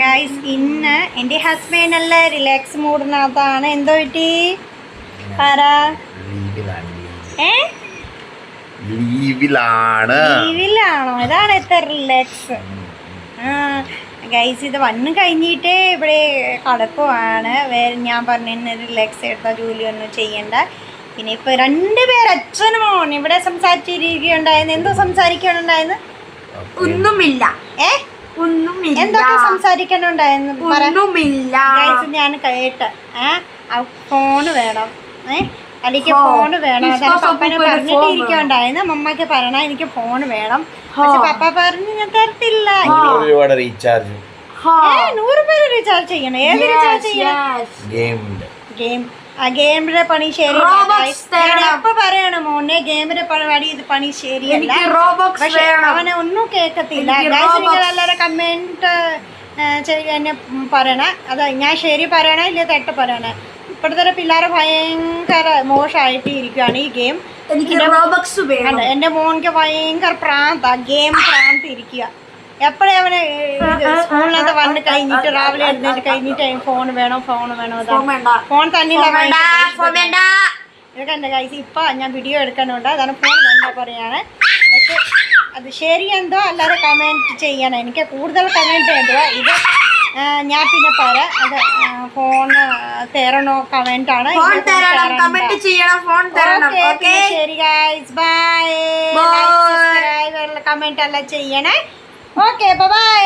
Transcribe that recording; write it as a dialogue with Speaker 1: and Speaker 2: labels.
Speaker 1: Guys ഇന്ന് എൻ്റെ husband നല്ല റിലാക്സ് മൂഡിനകത്താണ്. എന്തോ പറ്റി പറ. ലീവിലാണോ? ഇതാണ് എത്ര റിലാക്സ്. ഗൈസ് ഇത് വന്നു കഴിഞ്ഞിട്ട് ഇവിടെ കിടക്കുവാണ്. ഞാൻ പറഞ്ഞു റിലാക്സ് എടുത്ത ജോലിയൊന്നും ചെയ്യണ്ട. പിന്നെ ഇപ്പൊ രണ്ടുപേർ അച്ഛനും മോൻ ഇവിടെ സംസാരിച്ചിരിക്കുകയുണ്ടായിരുന്നു. എന്തോ സംസാരിക്കാനുണ്ടായിരുന്നു?
Speaker 2: ഒന്നുമില്ല.
Speaker 1: എന്തൊക്കെ സംസാരിക്കാനുണ്ടായിരുന്നു? ഗൈസ് ഞാൻ കേട്ട് ഫോണ് വേണം, അല്ലെങ്കിൽ ഫോണ് വേണം. അതാണ് പപ്പനെ പറഞ്ഞിട്ട് ഇരിക്കുണ്ടായിരുന്നു. മമ്മക്ക് പറയണ എനിക്ക് ഫോണ് വേണം. പക്ഷെ പപ്പ പറഞ്ഞു ഞാൻ തരത്തില്ല.
Speaker 3: 100 റീചാർജ്
Speaker 1: 100 രൂപ റീചാർജ് ചെയ്യണം. ഏത് റീചാർജ് ചെയ്യണം? ഗെയിമിന്റെ പണി ശരിയല്ല. എപ്പ പറയണം മോനെ ഗെയിമിന്റെ പണി ഇത് പണി ശരിയല്ല. പക്ഷെ അവനെ ഒന്നും കേൾക്കത്തില്ല. എല്ലാവരും കമന്റ് എന്നെ പറയണ അതാ ഞാൻ ശരി പറയണ ഇല്ല തെറ്റ് പറയണ. ഇപ്പോഴത്തെ പിള്ളേരെ ഭയങ്കര മോശമായിട്ട് ഇരിക്കുകയാണ് ഈ ഗെയിം. എന്റെ മോൻക്ക് ഭയങ്കര ഗെയിം പ്രാന്ത് ഇരിക്കുക. എപ്പോഴും അവന് സ്കൂളിനകത്ത് വന്ന് കഴിഞ്ഞിട്ട് രാവിലെ എഴുന്നേറ്റ് കഴിഞ്ഞിട്ട് ഫോൺ വേണം ഫോൺ തന്നില്ല. ഇതൊക്കെ എൻ്റെ കൈസ് ഇപ്പം ഞാൻ വീഡിയോ എടുക്കണുണ്ട്. അതാണ് ഫോൺ വേണ്ട പറയാണ്. പക്ഷെ അത് ശരി എന്തോ എല്ലാവരും കമൻറ്റ് ചെയ്യണം. എനിക്ക് കൂടുതൽ കമൻറ്റ് എന്തോ ഇത് ഞാൻ പിന്നെ പറയാം. അത് ഫോൺ തരണോ കമൻറ്റാണ്. ശരി ഗൈസ് ബൈ. സബ്സ്ക്രൈബ് കമൻറ്റ് എല്ലാം ചെയ്യണേ. Okay bye.